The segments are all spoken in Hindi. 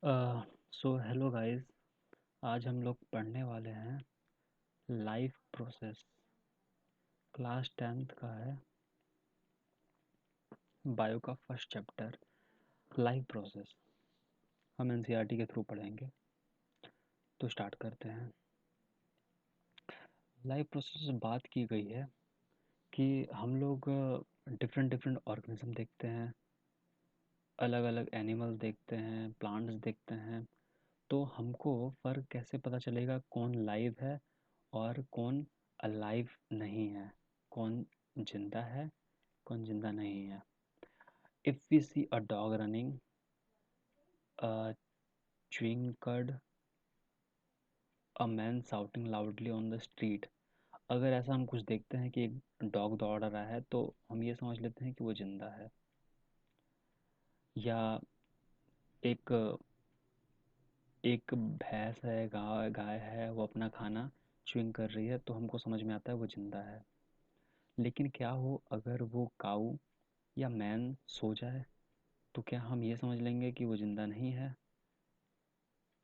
So hello guys. आज हम लोग पढ़ने वाले हैं लाइफ प्रोसेस। क्लास 10th का है, बायो का फर्स्ट चैप्टर लाइफ प्रोसेस। हम एनसीईआरटी के थ्रू पढ़ेंगे, तो स्टार्ट करते हैं। लाइफ प्रोसेस में बात की गई है कि हम लोग डिफरेंट डिफरेंट ऑर्गेनिज्म देखते हैं, अलग अलग एनिमल देखते हैं, प्लांट्स देखते हैं। तो हमको फ़र्क कैसे पता चलेगा कौन लाइव है और कौन अलाइव नहीं है, कौन जिंदा है कौन जिंदा नहीं है। If we see a dog running, chewing cud, a man shouting loudly on the street, अगर ऐसा हम कुछ देखते हैं कि एक डॉग दौड़ रहा है तो हम ये समझ लेते हैं कि वो जिंदा है। या एक एक भैंस है, गाय गाय है, वो अपना खाना च्युइंग कर रही है, तो हमको समझ में आता है वो जिंदा है। लेकिन क्या हो अगर वो काऊ या मैन सो जाए, तो क्या हम ये समझ लेंगे कि वो जिंदा नहीं है?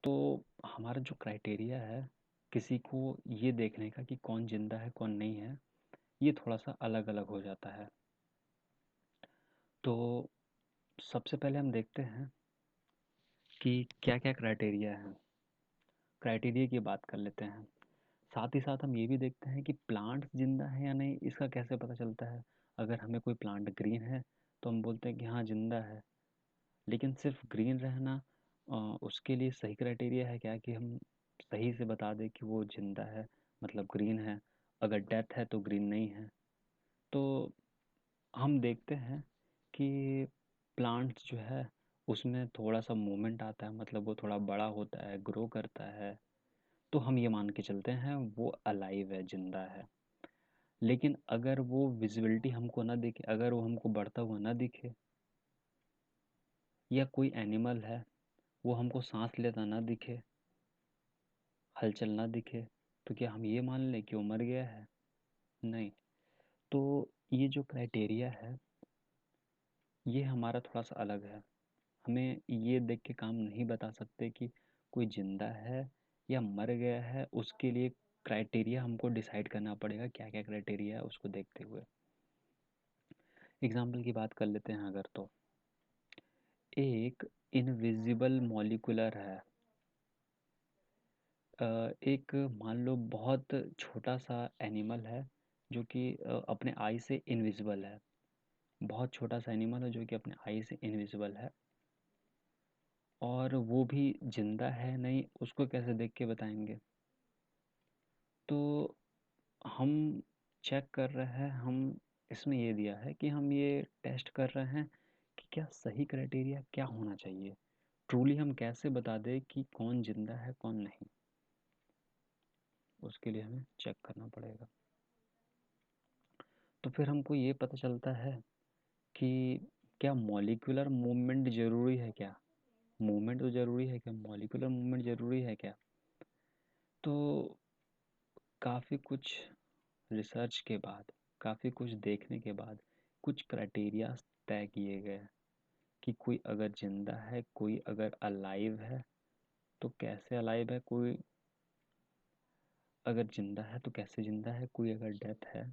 तो हमारा जो क्राइटेरिया है किसी को ये देखने का कि कौन जिंदा है कौन नहीं है, ये थोड़ा सा अलग अलग हो जाता है। तो सबसे पहले हम देखते हैं कि क्या क्या क्राइटेरिया है। क्राइटेरिया की बात कर लेते हैं। साथ ही साथ हम ये भी देखते हैं कि प्लांट जिंदा है या नहीं, इसका कैसे पता चलता है। अगर हमें कोई प्लांट ग्रीन है तो हम बोलते हैं कि हाँ जिंदा है। लेकिन सिर्फ ग्रीन रहना उसके लिए सही क्राइटेरिया है क्या कि हम सही से बता दें कि वो जिंदा है, मतलब ग्रीन है। अगर डेथ है तो ग्रीन नहीं है। तो हम देखते हैं कि प्लांट्स जो है उसमें थोड़ा सा मूवमेंट आता है, मतलब वो थोड़ा बड़ा होता है, ग्रो करता है, तो हम ये मान के चलते हैं वो अलाइव है, जिंदा है। लेकिन अगर वो विजिबिलिटी हमको ना दिखे, अगर वो हमको बढ़ता हुआ ना दिखे, या कोई एनिमल है वो हमको सांस लेता ना दिखे, हलचल ना दिखे, तो क्या हम ये मान लें कि वो मर गया है? नहीं। तो ये जो क्राइटेरिया है ये हमारा थोड़ा सा अलग है। हमें ये देख के काम नहीं बता सकते कि कोई जिंदा है या मर गया है। उसके लिए क्राइटेरिया हमको डिसाइड करना पड़ेगा, क्या क्या क्राइटेरिया है उसको देखते हुए। एग्जाम्पल की बात कर लेते हैं अगर, तो एक इनविजिबल मॉलिक्यूलर है। एक मान लो बहुत छोटा सा एनिमल है जो कि अपने आई से इनविजिबल है। बहुत छोटा सा एनिमल है जो कि अपने आई से इनविजिबल है, और वो भी जिंदा है नहीं उसको कैसे देख के बताएंगे? तो हम चेक कर रहे हैं, हम इसमें ये दिया है कि हम ये टेस्ट कर रहे हैं कि क्या सही क्राइटेरिया क्या होना चाहिए। ट्रूली हम कैसे बता दें कि कौन जिंदा है कौन नहीं, उसके लिए हमें चेक करना पड़ेगा। तो फिर हमको ये पता चलता है कि क्या मॉलिक्यूलर मूवमेंट ज़रूरी है क्या? मूवमेंट तो ज़रूरी है क्या, मॉलिक्यूलर मूवमेंट ज़रूरी है क्या? तो काफ़ी कुछ रिसर्च के बाद, काफ़ी कुछ देखने के बाद कुछ क्राइटेरिया तय किए गए कि कोई अगर ज़िंदा है, कोई अगर अलाइव है तो कैसे अलाइव है, कोई अगर ज़िंदा है तो कैसे ज़िंदा है, कोई अगर डेथ है,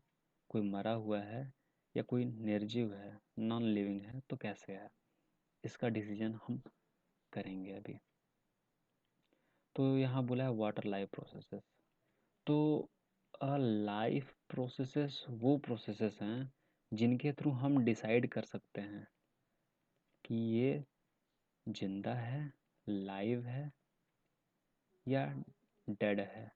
कोई मरा हुआ है, या कोई निर्जीव है, नॉन लिविंग है, तो कैसे है। इसका डिसीजन हम करेंगे अभी। तो यहाँ बोला है वाटर लाइफ प्रोसेसेस। तो लाइफ प्रोसेसेस वो प्रोसेसेस हैं जिनके थ्रू हम डिसाइड कर सकते हैं कि ये जिंदा है, लाइव है या डेड है।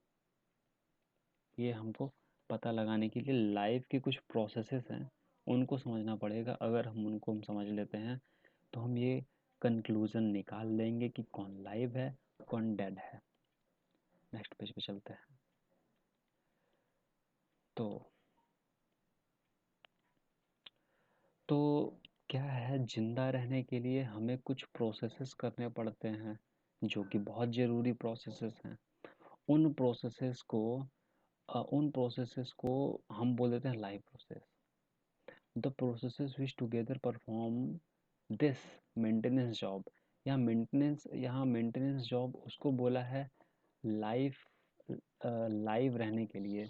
ये हमको पता लगाने के लिए लाइफ के कुछ प्रोसेसेस हैं, उनको समझना पड़ेगा। अगर हम समझ लेते हैं तो हम ये कंक्लूज़न निकाल लेंगे कि कौन लाइव है कौन डेड है। नेक्स्ट पेज पे चलते हैं। तो तो क्या है, जिंदा रहने के लिए हमें कुछ प्रोसेसेस करने पड़ते हैं जो कि बहुत ज़रूरी प्रोसेसेस हैं। उन प्रोसेसेस को हम बोल देते हैं life process. The processes which together perform this maintenance job. यहाँ मेंटेनेंस जॉब उसको बोला है लाइफ लाइव रहने के लिए।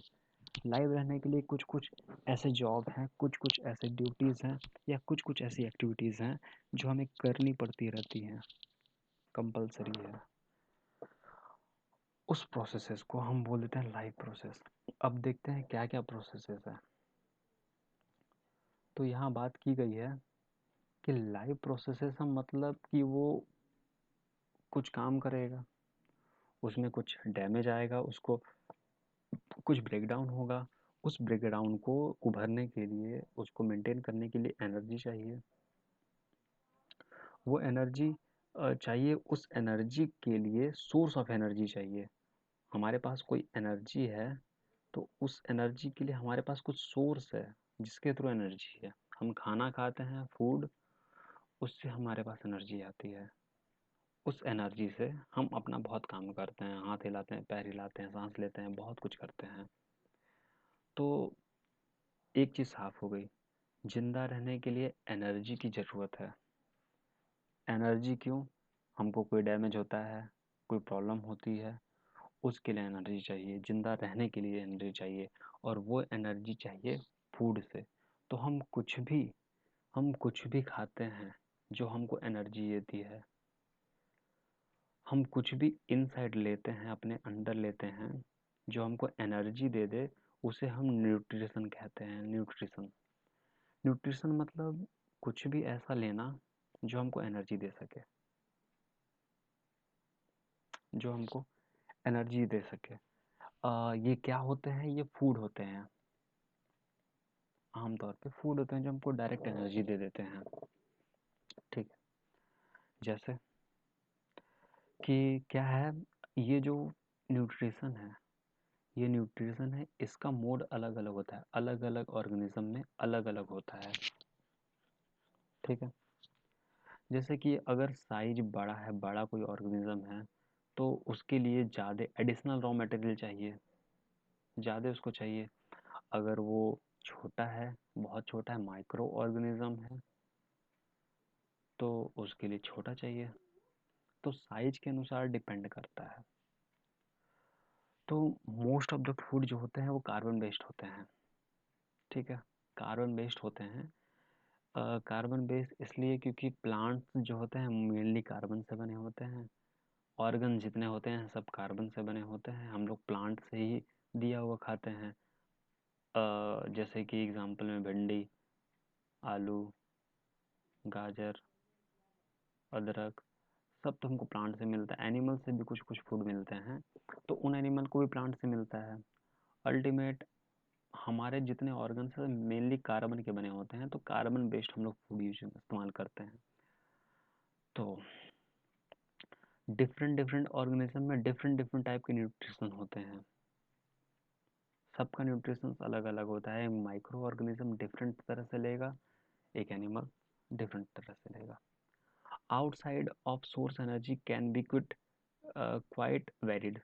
लाइव रहने के लिए कुछ कुछ ऐसे जॉब हैं, कुछ कुछ ऐसे ड्यूटीज़ हैं, या कुछ कुछ ऐसी एक्टिविटीज़ हैं जो हमें करनी पड़ती रहती हैं, कंपलसरी है। उस प्रोसेसेस को हम बोल देते हैं लाइव प्रोसेस। अब देखते हैं क्या क्या प्रोसेसेस है। तो यहाँ बात की गई है कि लाइव प्रोसेसेस हम मतलब कि वो कुछ काम करेगा, उसमें कुछ डैमेज आएगा, उसको कुछ ब्रेकडाउन होगा, उस ब्रेकडाउन को उभरने के लिए, उसको मेंटेन करने के लिए एनर्जी चाहिए। वो एनर्जी चाहिए, उस एनर्जी के लिए सोर्स ऑफ एनर्जी चाहिए। हमारे पास कोई एनर्जी है तो उस एनर्जी के लिए हमारे पास कुछ सोर्स है जिसके थ्रू एनर्जी है। हम खाना खाते हैं, फूड, उससे हमारे पास एनर्जी आती है। उस एनर्जी से हम अपना बहुत काम करते हैं, हाथ हिलाते हैं, पैर हिलाते हैं, सांस लेते हैं, बहुत कुछ करते हैं। तो एक चीज़ साफ हो गई, जिंदा रहने के लिए एनर्जी की ज़रूरत है। एनर्जी क्यों? हमको कोई डैमेज होता है, कोई प्रॉब्लम होती है, उसके लिए एनर्जी चाहिए। जिंदा रहने के लिए एनर्जी चाहिए, और वो एनर्जी चाहिए फूड से। तो हम कुछ भी खाते हैं जो हमको एनर्जी देती है। हम कुछ भी इनसाइड लेते हैं, अपने अंदर लेते हैं, जो हमको एनर्जी दे दे, उसे हम न्यूट्रिशन कहते हैं। न्यूट्रिशन न्यूट्रिशन मतलब कुछ भी ऐसा लेना जो हमको एनर्जी दे सके, जो हमको एनर्जी दे सके। ये क्या होते हैं? ये फूड होते हैं। आमतौर पे फूड होते हैं जो हमको डायरेक्ट एनर्जी दे देते हैं। ठीक है, जैसे कि क्या है, ये जो न्यूट्रिशन है, इसका मोड अलग अलग होता है, अलग अलग ऑर्गेनिज्म में अलग अलग होता है। ठीक है, जैसे कि अगर साइज बड़ा है, बड़ा कोई ऑर्गेनिज्म है, तो उसके लिए ज़्यादा एडिशनल रॉ मटेरियल चाहिए, ज़्यादा उसको चाहिए। अगर वो छोटा है, बहुत छोटा है, माइक्रो ऑर्गेनिज्म है, तो उसके लिए छोटा चाहिए। तो साइज के अनुसार डिपेंड करता है। तो मोस्ट ऑफ द फूड जो होते हैं वो कार्बन बेस्ड होते हैं। ठीक है, कार्बन बेस्ड होते हैं। कार्बन बेस्ड इसलिए क्योंकि प्लांट्स जो होते हैं मेनली कार्बन से बने होते हैं। ऑर्गन जितने होते हैं सब कार्बन से बने होते हैं। हम लोग प्लांट से ही दिया हुआ खाते हैं। जैसे कि एग्जांपल में भिंडी, आलू, गाजर, अदरक, सब तो हमको प्लांट से मिलता है। एनिमल से भी कुछ कुछ फूड मिलते हैं, तो उन एनिमल को भी प्लांट से मिलता है। अल्टीमेट हमारे जितने ऑर्गन्स हैं मेनली कार्बन के बने होते हैं, तो कार्बन बेस्ड हम लोग फूड यूज इस्तेमाल करते हैं। तो डिफरेंट डिफरेंट ऑर्गेनिज्म में डिफरेंट डिफरेंट टाइप के न्यूट्रिशन होते हैं। सबका न्यूट्रिशन अलग अलग होता है। माइक्रो ऑर्गेनिज्म डिफरेंट तरह से लेगा, एक एनिमल डिफरेंट तरह से लेगा। Outside of source energy can be quite varied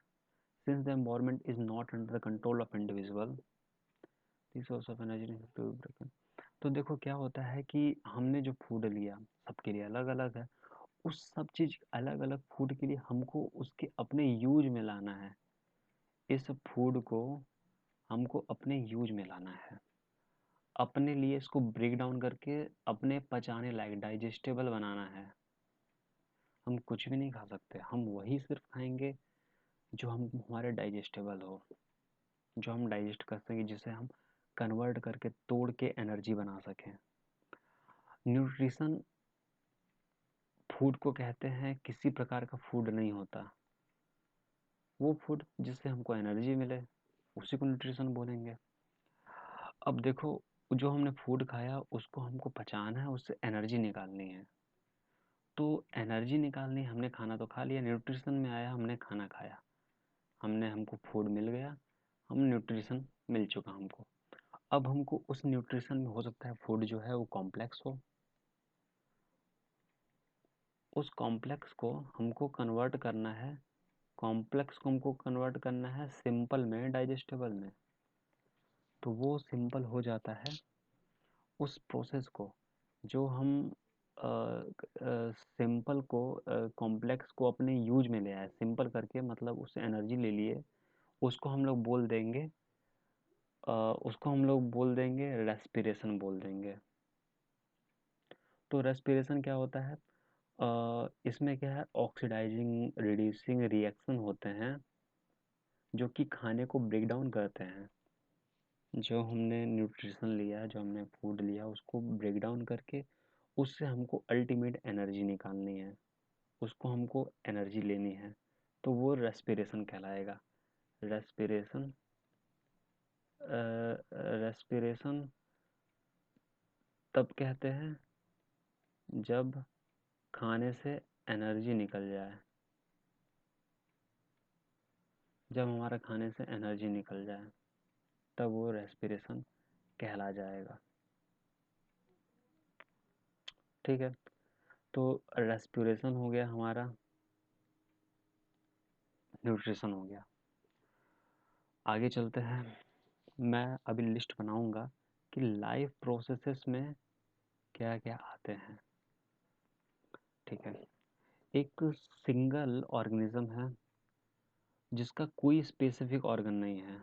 since the environment is not under the control of individual, the source of energy is to be broken। तो देखो क्या होता है कि हमने जो फूड लिया सबके लिए अलग अलग है। उस सब चीज़ अलग अलग फूड के लिए हमको उसके अपने यूज में लाना है। इस फूड को हमको अपने यूज में लाना है, अपने लिए इसको ब्रेक डाउन करके अपने पचाने लायक डाइजेस्टेबल बनाना है। हम कुछ भी नहीं खा सकते, हम वही सिर्फ खाएंगे जो हम हमारे डाइजेस्टेबल हो, जो हम डाइजेस्ट कर सकें, जिसे हम कन्वर्ट करके तोड़ के एनर्जी बना सकें। न्यूट्रिशन फूड को कहते हैं, किसी प्रकार का फूड नहीं होता। वो फूड जिससे हमको एनर्जी मिले उसी को न्यूट्रिशन बोलेंगे। अब देखो, जो हमने फूड खाया उसको हमको पचाना है, उससे एनर्जी निकालनी है। तो एनर्जी निकालनी, हमने खाना तो खा लिया, न्यूट्रिशन में आया, हमने खाना खाया, हमको फूड मिल गया, हम न्यूट्रिशन मिल चुका हमको। अब हमको उस न्यूट्रिशन में हो सकता है फूड जो है वो कॉम्प्लेक्स हो, उस कॉम्प्लेक्स को हमको कन्वर्ट करना है, कॉम्प्लेक्स को हमको कन्वर्ट करना है सिंपल में, डाइजेस्टेबल में। तो वो सिंपल हो जाता है उस प्रोसेस को, जो हम सिंपल को कॉम्प्लेक्स को अपने यूज में ले आए, सिंपल करके मतलब उससे एनर्जी ले लिए, उसको हम लोग बोल देंगे रेस्पिरेशन बोल देंगे। तो रेस्पिरेशन क्या होता है? इसमें क्या है, ऑक्सीडाइजिंग रिड्यूसिंग रिएक्शन होते हैं जो कि खाने को ब्रेक डाउन करते हैं। जो हमने न्यूट्रिशन लिया, जो हमने फूड लिया, उसको ब्रेक डाउन करके उससे हमको अल्टीमेट एनर्जी निकालनी है, उसको हमको एनर्जी लेनी है, तो वो रेस्पिरेशन कहलाएगा। रेस्पिरेशन रेस्पिरेशन तब कहते हैं जब खाने से एनर्जी निकल जाए, जब हमारा खाने से एनर्जी निकल जाए तब वो रेस्पिरेशन कहला जाएगा। ठीक है, तो रेस्पिरेशन हो गया हमारा, न्यूट्रिशन हो गया। आगे चलते हैं। मैं अभी लिस्ट बनाऊंगा कि लाइफ प्रोसेसेस में क्या क्या आते हैं। ठीक है, एक सिंगल ऑर्गेनिज्म है जिसका कोई स्पेसिफिक ऑर्गन नहीं है,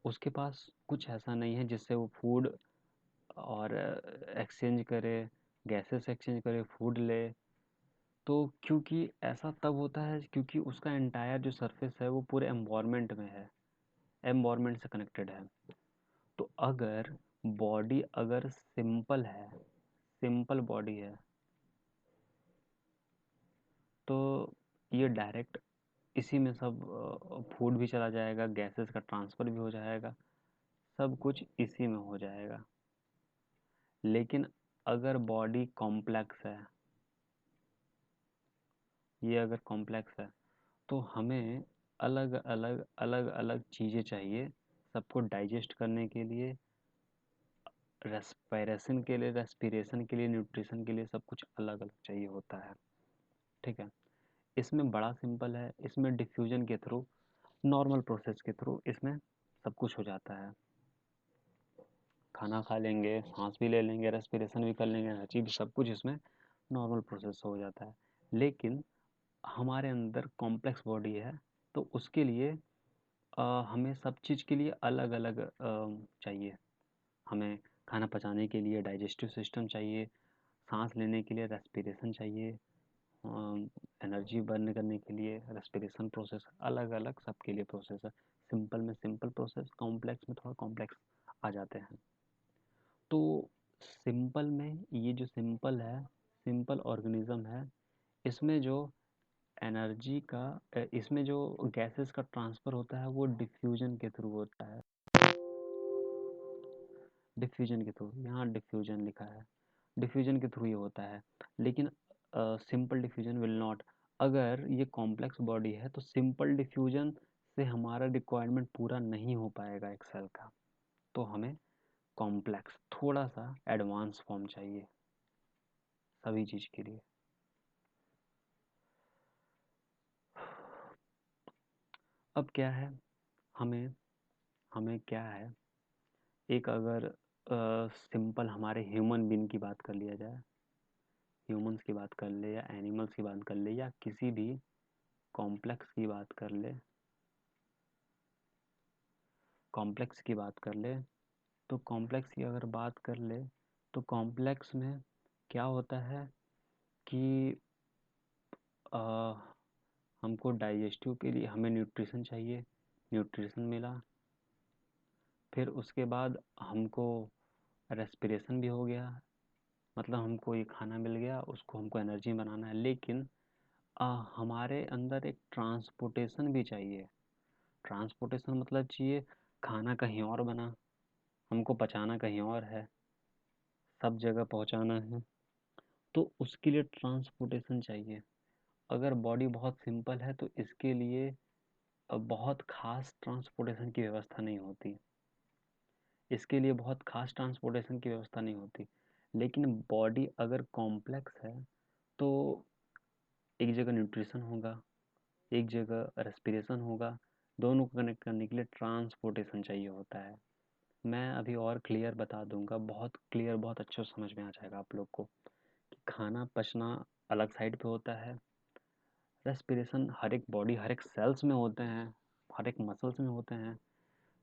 उसके पास कुछ ऐसा नहीं है जिससे वो फूड और एक्सचेंज करे, गैसेस एक्सचेंज करे, फूड ले। तो क्योंकि ऐसा तब होता है क्योंकि उसका एंटायर जो सरफेस है वो पूरे एम्बॉर्मेंट में है, एम्बॉर्मेंट से कनेक्टेड है। तो अगर बॉडी अगर सिंपल है, सिंपल बॉडी है, तो ये डायरेक्ट इसी में सब फूड भी चला जाएगा, गैसेस का ट्रांसफ़र भी हो जाएगा, सब कुछ इसी में हो जाएगा। लेकिन अगर बॉडी कॉम्प्लेक्स है, ये अगर कॉम्प्लेक्स है, तो हमें अलग अलग अलग अलग चीज़ें चाहिए सबको डाइजेस्ट करने के लिए, रेस्पिरेशन के लिए, न्यूट्रिशन के लिए, सब कुछ अलग अलग चाहिए होता है। ठीक है, इसमें बड़ा सिंपल है, इसमें डिफ्यूजन के थ्रू, नॉर्मल प्रोसेस के थ्रू इसमें सब कुछ हो जाता है। खाना खा लेंगे, सांस भी ले लेंगे, रेस्पिरेशन भी कर लेंगे, एनर्जी भी, सब कुछ इसमें नॉर्मल प्रोसेस हो जाता है। लेकिन हमारे अंदर कॉम्प्लेक्स बॉडी है, तो उसके लिए हमें सब चीज़ के लिए अलग अलग चाहिए। हमें खाना पचाने के लिए डाइजेस्टिव सिस्टम चाहिए, सांस लेने के लिए रेस्पिरेशन चाहिए, एनर्जी बर्न करने के लिए रेस्पिरेशन प्रोसेस, अलग अलग सबके लिए प्रोसेस है। सिंपल में सिंपल प्रोसेस, कॉम्प्लेक्स में थोड़ा कॉम्प्लेक्स आ जाते हैं। तो सिंपल में ये जो सिंपल है, सिंपल ऑर्गेनिज्म है, इसमें जो एनर्जी का इसमें जो गैसेस का ट्रांसफ़र होता है वो डिफ्यूजन के थ्रू होता है। डिफ्यूजन के थ्रू, यहाँ डिफ्यूजन लिखा है, डिफ्यूजन के थ्रू ये होता है। लेकिन सिंपल डिफ्यूजन विल नॉट, अगर ये कॉम्प्लेक्स बॉडी है तो सिंपल डिफ्यूजन से हमारा रिक्वायरमेंट पूरा नहीं हो पाएगा एक सेल का, तो हमें कॉम्प्लेक्स थोड़ा सा एडवांस फॉर्म चाहिए सभी चीज़ के लिए। अब क्या है, हमें हमें क्या है, एक अगर सिंपल हमारे ह्यूमन बीइंग की बात कर लिया जाए, ह्यूमंस की बात कर ले या एनिमल्स की बात कर ले या किसी भी कॉम्प्लेक्स की बात कर ले, कॉम्प्लेक्स की बात कर ले, तो कॉम्प्लेक्स की अगर बात कर ले तो कॉम्प्लेक्स में क्या होता है कि अ, हमको डाइजेस्टिव के लिए हमें न्यूट्रिशन चाहिए, न्यूट्रिशन मिला, फिर उसके बाद हमको रेस्पिरेशन भी हो गया, मतलब हमको ये खाना मिल गया, उसको हमको एनर्जी बनाना है। लेकिन हमारे अंदर एक ट्रांसपोर्टेशन भी चाहिए। ट्रांसपोर्टेशन मतलब चाहिए खाना कहीं और बना, हमको पचाना कहीं और है, सब जगह पहुंचाना है, तो उसके लिए ट्रांसपोर्टेशन चाहिए। अगर बॉडी बहुत सिंपल है तो इसके लिए बहुत खास ट्रांसपोर्टेशन की व्यवस्था नहीं होती, इसके लिए बहुत खास ट्रांसपोर्टेशन की व्यवस्था नहीं होती। लेकिन बॉडी अगर कॉम्प्लेक्स है तो एक जगह न्यूट्रिशन होगा, एक जगह रेस्पिरेशन होगा, दोनों को कनेक्ट करने के लिए ट्रांसपोर्टेशन चाहिए होता है। मैं अभी और क्लियर बता दूंगा, बहुत क्लियर, बहुत अच्छे से समझ में आ जाएगा आप लोग को। खाना पचना अलग साइड पे होता है, रेस्पिरेशन हर एक बॉडी हर एक सेल्स में होते हैं, हर एक मसल्स में होते हैं।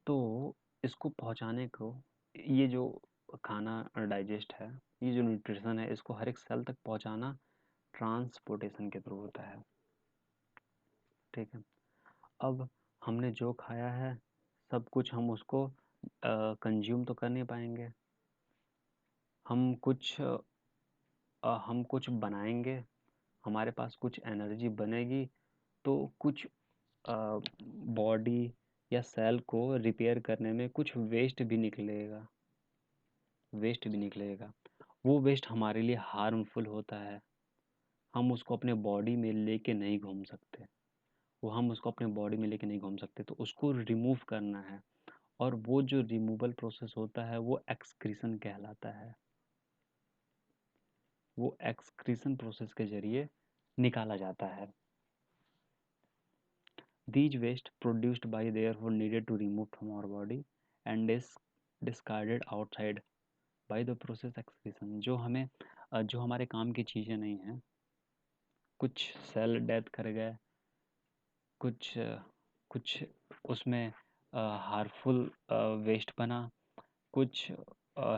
तो इसको पहुंचाने को, ये जो खाना डाइजेस्ट है, ये जो न्यूट्रिशन है, इसको हर एक सेल तक पहुंचाना ट्रांसपोर्टेशन के थ्रू होता है। ठीक है, अब हमने जो खाया है सब कुछ हम उसको कंज्यूम तो कर नहीं पाएंगे। हम कुछ बनाएंगे, हमारे पास कुछ एनर्जी बनेगी, तो कुछ बॉडी या सेल को रिपेयर करने में कुछ वेस्ट भी निकलेगा, वो वेस्ट हमारे लिए हार्मफुल होता है। हम उसको अपने बॉडी में लेके नहीं घूम सकते, तो उसको रिमूव करना है। और वो जो रिमूवल प्रोसेस होता है वो एक्सक्रीशन कहलाता है। वो एक्सक्रीशन प्रोसेस के जरिए निकाला जाता है। These waste produced by therefore needed to remove from our body and is discarded outside by the process excretion। जो हमारे काम की चीज़ें नहीं हैं, कुछ सेल डेथ कर गए, कुछ उसमें हार्मफुल वेस्ट बना, कुछ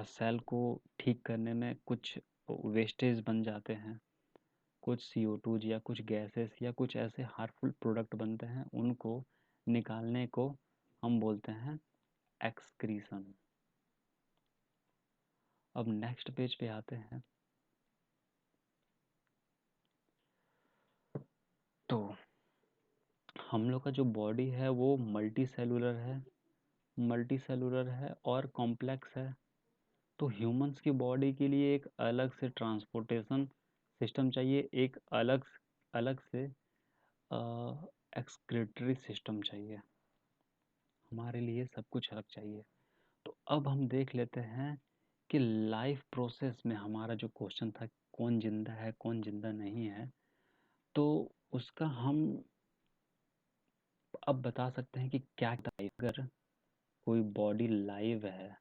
सेल को ठीक करने में कुछ वेस्टेज बन जाते हैं, कुछ CO2 या कुछ गैसेस या कुछ ऐसे हार्मफुल प्रोडक्ट बनते हैं, उनको निकालने को हम बोलते हैं एक्सक्रीशन। अब नेक्स्ट पेज पे आते हैं। तो हम लोग का जो बॉडी है वो मल्टी सेलुलर है और कॉम्प्लेक्स है। तो ह्यूमंस की बॉडी के लिए एक अलग से ट्रांसपोर्टेशन सिस्टम चाहिए, एक अलग से एक्सक्रीटरी सिस्टम चाहिए। हमारे लिए सब कुछ अलग चाहिए। तो अब हम देख लेते हैं कि लाइफ प्रोसेस में हमारा जो क्वेश्चन था, कौन जिंदा है कौन जिंदा नहीं है, तो उसका हम अब बता सकते हैं कि क्या अगर कोई बॉडी लाइव है,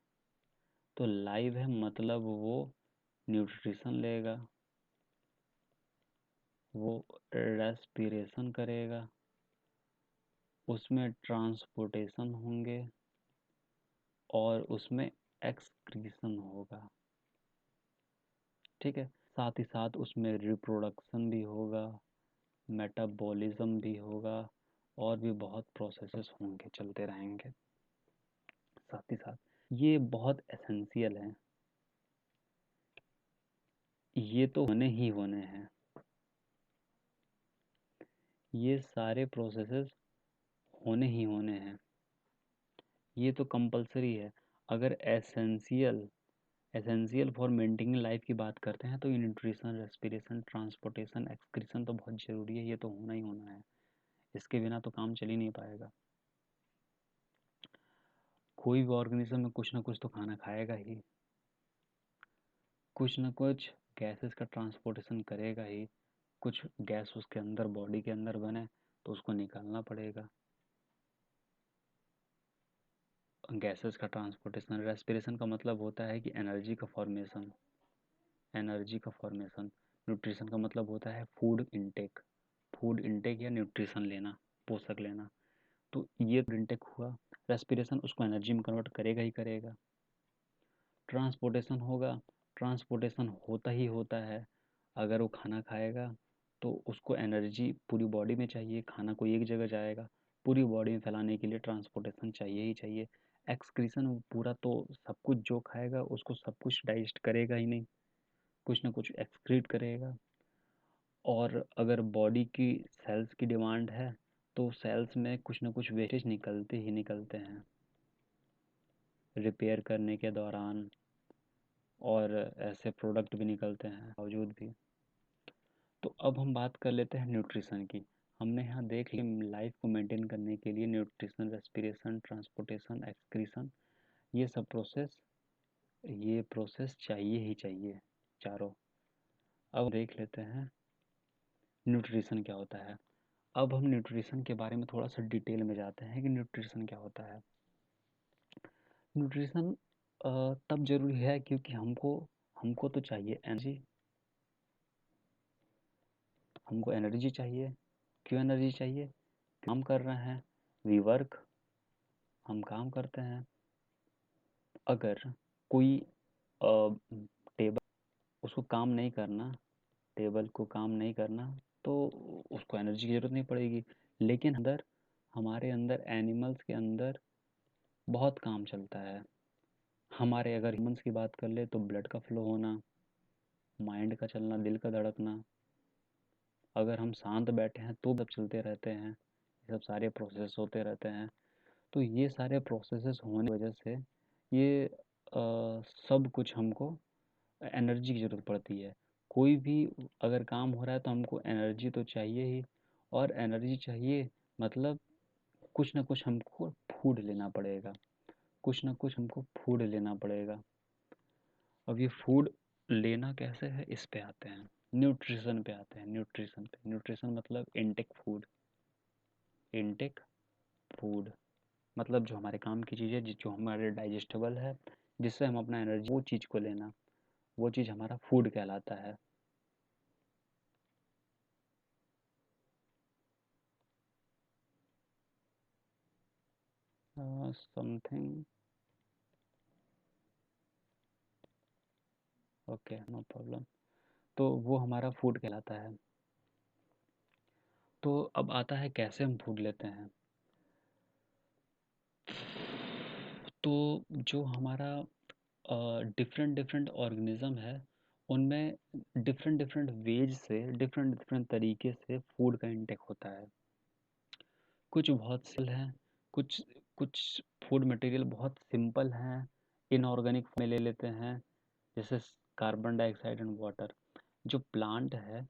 तो लाइव है मतलब वो न्यूट्रिशन लेगा, वो रेस्पिरेशन करेगा, उसमें ट्रांसपोर्टेशन होंगे और उसमें एक्सक्रीशन होगा। ठीक है, साथ ही साथ उसमें रिप्रोडक्शन भी होगा, मेटाबॉलिज्म भी होगा, और भी बहुत प्रोसेसेस होंगे, चलते रहेंगे साथ ही साथ। ये बहुत एसेंशियल है, ये तो होने ही होने हैं, ये सारे प्रोसेसेस होने ही होने हैं, ये तो कंपलसरी है। अगर एसेंशियल फॉर मेंटेनिंग लाइफ की बात करते हैं तो ये न्यूट्रिशन, रेस्पिरेशन, ट्रांसपोर्टेशन, एक्सक्रीशन तो बहुत ज़रूरी है, ये तो होना ही होना है, इसके बिना तो काम चल ही नहीं पाएगा। कोई भी ऑर्गेनिज्म में कुछ ना कुछ तो खाना खाएगा ही, कुछ ना कुछ गैसेस का ट्रांसपोर्टेशन करेगा ही, कुछ गैस उसके अंदर बॉडी के अंदर बने तो उसको निकालना पड़ेगा। गैसेस का ट्रांसपोर्टेशन, रेस्पिरेशन का मतलब होता है कि एनर्जी का फॉर्मेशन। न्यूट्रिशन का मतलब होता है फूड इनटेक या न्यूट्रिशन लेना, पोषक लेना। तो ये इनटेक हुआ, रेस्पिरेशन उसको एनर्जी में कन्वर्ट करेगा ही करेगा। ट्रांसपोर्टेशन होगा, ट्रांसपोर्टेशन होता ही होता है। अगर वो खाना खाएगा तो उसको एनर्जी पूरी बॉडी में चाहिए, खाना कोई एक जगह जाएगा, पूरी बॉडी में फैलाने के लिए ट्रांसपोर्टेशन चाहिए ही चाहिए। एक्सक्रीशन पूरा तो सब कुछ जो खाएगा उसको सब कुछ डाइजेस्ट करेगा ही नहीं, कुछ ना कुछ एक्सक्रीट करेगा। और अगर बॉडी की सेल्स की डिमांड है तो सेल्स में कुछ ना कुछ वेस्टेज निकलते ही निकलते हैं रिपेयर करने के दौरान, और ऐसे प्रोडक्ट भी निकलते हैं बावजूद भी। तो अब हम बात कर लेते हैं न्यूट्रिशन की। हमने यहाँ देख लिया लाइफ को मेंटेन करने के लिए न्यूट्रिशन, रेस्पिरेशन, ट्रांसपोर्टेशन, एक्सक्रीशन, ये प्रोसेस चाहिए ही चाहिए चारों। अब देख लेते हैं न्यूट्रिशन क्या होता है। अब हम न्यूट्रिशन के बारे में थोड़ा सा डिटेल में जाते हैं कि न्यूट्रिशन क्या होता है। न्यूट्रिशन तब जरूरी है क्योंकि हमको हमको तो चाहिए एनर्जी, हमको एनर्जी चाहिए। क्यों एनर्जी चाहिए? काम कर रहे हैं, वी वर्क, हम काम करते हैं। अगर कोई टेबल उसको काम नहीं करना, टेबल को काम नहीं करना, तो उसको एनर्जी की ज़रूरत नहीं पड़ेगी। लेकिन हमारे अंदर एनिमल्स के अंदर बहुत काम चलता है। हमारे अगर ह्यूमंस की बात कर ले तो ब्लड का फ्लो होना, माइंड का चलना, दिल का धड़कना। अगर हम शांत बैठे हैं तो सब चलते रहते हैं, ये सब सारे प्रोसेस होते रहते हैं। तो ये सारे प्रोसेसेस होने की वजह से ये सब कुछ हमको एनर्जी की ज़रूरत पड़ती है। कोई भी अगर काम हो रहा है तो हमको एनर्जी तो चाहिए ही, और एनर्जी चाहिए मतलब कुछ ना कुछ हमको फूड लेना पड़ेगा, कुछ ना कुछ हमको फूड लेना पड़ेगा। अब ये फूड लेना कैसे है, इस पे आते हैं, न्यूट्रिशन पे आते हैं। न्यूट्रिशन मतलब इनटेक फूड। इनटेक फूड मतलब जो हमारे काम की चीज़ है, जो हमारे डाइजेस्टेबल है, जिससे हम अपना एनर्जी, वो चीज़ को लेना, वो चीज़ हमारा फूड कहलाता है। Something, okay, no problem. तो वो हमारा फूड कहलाता है। तो अब आता है कैसे हम फूड लेते हैं। तो जो हमारा डिफरेंट डिफरेंट ऑर्गेनिज्म है, उनमें डिफरेंट डिफरेंट वेज से, डिफरेंट डिफरेंट तरीके से फूड का इंटेक होता है। कुछ बहुत सिंपल हैं, कुछ कुछ फूड मटेरियल बहुत सिंपल हैं, इनऑर्गेनिक में ले लेते हैं, जैसे कार्बन डाइऑक्साइड एंड वाटर। जो प्लांट है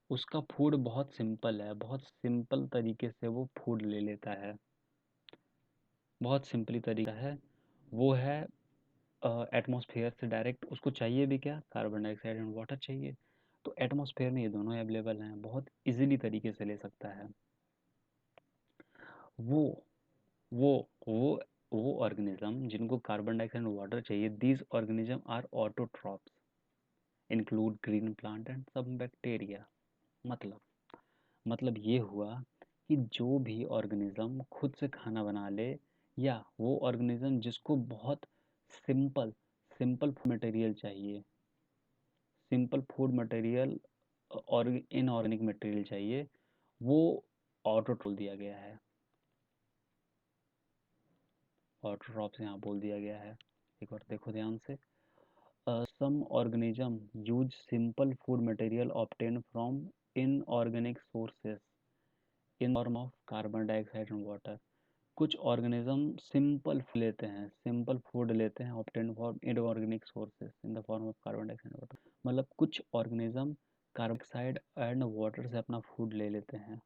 उसका फूड बहुत सिंपल है, बहुत सिंपल तरीके से वो फूड ले लेता है, बहुत सिंपली तरीका है। वो है एटमॉस्फेयर से डायरेक्ट, उसको चाहिए भी क्या, कार्बन डाइऑक्साइड एंड वाटर चाहिए। तो एटमॉस्फेयर में ये दोनों अवेलेबल हैं, बहुत इजीली तरीके से ले सकता है। वो वो वो वो ऑर्गेनिज्म जिनको कार्बन डाइऑक्साइड एंड वाटर चाहिए, these organism are autotrophs, include green plant and some bacteria. मतलब ये हुआ कि जो भी ऑर्गेनिज्म खुद से खाना बना ले, या वो ऑर्गेनिज्म जिसको बहुत सिंपल सिंपल मटेरियल चाहिए, सिंपल फूड मटेरियल और इनऑर्गेनिक मटेरियल चाहिए, वो ऑटोट्रॉप दिया गया है। ऑटोट्रॉप से यहाँ बोल दिया गया है। एक बार देखो ध्यान से। Some organism use simple food material obtain from inorganic sources in form of carbon dioxide and water. कुछ ऑर्गेनिज्म सिंपल फूड लेते हैं obtain from inorganic sources in the form of carbon dioxide water. मतलब कुछ organism carbon dioxide and water से अपना फूड ले लेते हैं।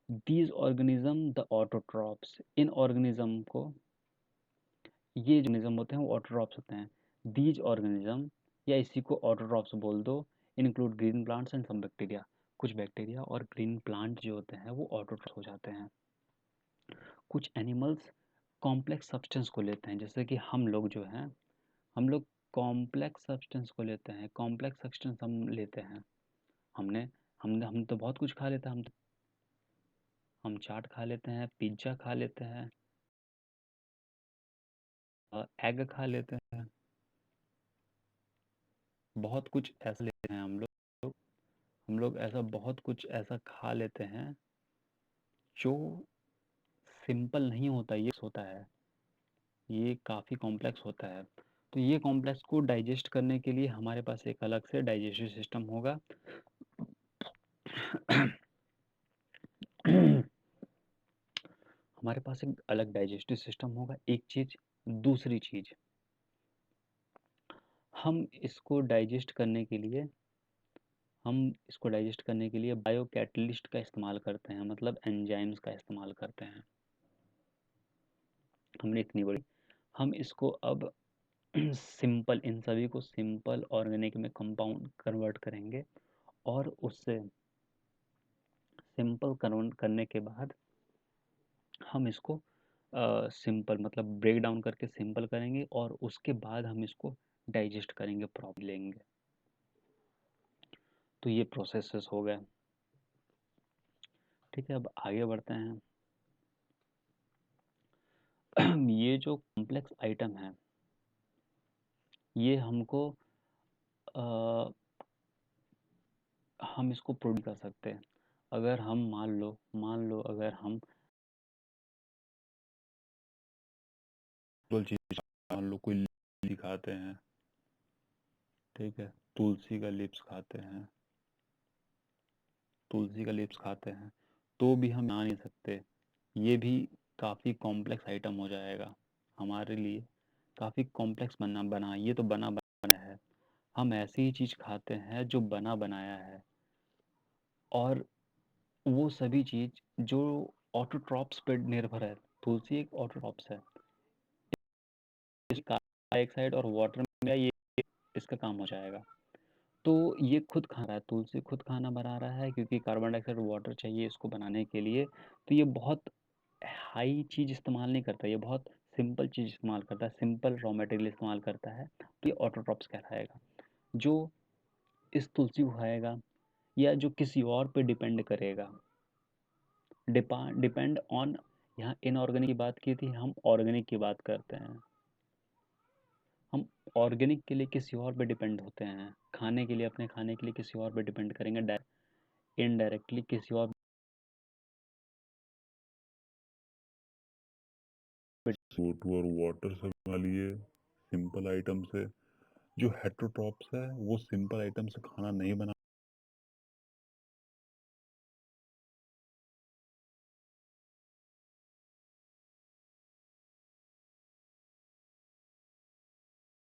दीज ऑर्गेनिज्म द ऑटोट्रॉप्स, इन ऑर्गेनिज्म को, ये जो ऑर्गेनिज्म होते हैं वो ऑटोट्रॉप्स होते हैं। दीज ऑर्गेनिज्म, या इसी को ऑटोट्रॉप्स बोल दो, include green plants and some bacteria. कुछ बैक्टीरिया और ग्रीन प्लांट जो होते हैं वो ऑटोट्रॉप्स हो जाते हैं। कुछ एनिमल्स कॉम्प्लेक्स सब्सटेंस को लेते हैं, जैसे कि हम लोग जो हैं, हम लोग कॉम्प्लेक्स सब्सटेंस को लेते हैं। कॉम्प्लेक्स सब्सटेंस हम लेते हैं, हमने हम तो बहुत कुछ खा लेते हैं। हम चाट खा लेते हैं, पिज्ज़ा खा लेते हैं, एग खा लेते हैं, बहुत कुछ ऐसा लेते हैं हम लोग ऐसा बहुत कुछ ऐसा खा लेते हैं जो सिंपल नहीं होता, ये होता है, ये काफ़ी कॉम्प्लेक्स होता है। तो ये कॉम्प्लेक्स को डाइजेस्ट करने के लिए हमारे पास एक अलग से डाइजेस्टिव सिस्टम होगा। हमारे पास एक अलग डाइजेस्टिव सिस्टम होगा, एक चीज़। दूसरी चीज़, हम इसको डाइजेस्ट करने के लिए बायो कैटलिस्ट का इस्तेमाल करते हैं, मतलब एंजाइम्स का इस्तेमाल करते हैं। हमने इतनी बड़ी, हम इसको अब सिंपल, इन सभी को सिंपल ऑर्गेनिक में कंपाउंड कन्वर्ट करेंगे, और उससे सिंपल कन्वर्ट करने के बाद हम इसको सिंपल मतलब ब्रेक डाउन करके सिंपल करेंगे, और उसके बाद हम इसको डाइजेस्ट करेंगे, प्रॉपर लेंगे। तो ये प्रोसेसेस हो गए। ठीक है, अब आगे बढ़ते हैं। ये जो कॉम्प्लेक्स आइटम है, ये हमको हम इसको प्रोड्यूस कर सकते हैं। अगर हम मान लो अगर हम चीज, मान लो कोई लिली खाते हैं, ठीक है, तुलसी का लिप्स खाते हैं, तो भी हम बना नहीं सकते। ये भी काफ़ी कॉम्प्लेक्स आइटम हो जाएगा हमारे लिए, काफ़ी कॉम्प्लेक्स बना ये तो बना बना है। हम ऐसी ही चीज़ खाते हैं जो बना बनाया है, और वो सभी चीज़ जो ऑटोट्रॉप्स पे निर्भर है। तुलसी एक ऑटोट्रॉप्स है, कार्बन डाइऑक्साइड और वाटर में ये इसका काम हो जाएगा। तो ये खुद खा रहा है, तुलसी खुद खाना बना रहा है, क्योंकि कार्बन डाइऑक्साइड और वाटर चाहिए इसको बनाने के लिए। तो ये बहुत हाई चीज़ इस्तेमाल नहीं करता, ये बहुत सिंपल चीज़ इस्तेमाल करता है, सिंपल रॉ मटेरियल इस्तेमाल करता है। तो ये ऑटोट्रॉप्स कहलाएगा। जो इस तुलसी को खाएगा या जो किसी और पे डिपेंड करेगा, डिपेंड ऑन, यहाँ इनऑर्गेनिक की बात की थी, हम ऑर्गेनिक की बात करते हैं। हम ऑर्गेनिक के लिए किसी और पे डिपेंड होते हैं, खाने के लिए, अपने खाने के लिए किसी और पे डिपेंड करेंगे, इनडायरेक्टली किसी और CO2 और वाटर से बना लिए सिंपल आइटम से। जो हेट्रोट्रॉप्स है वो सिंपल आइटम से खाना नहीं बना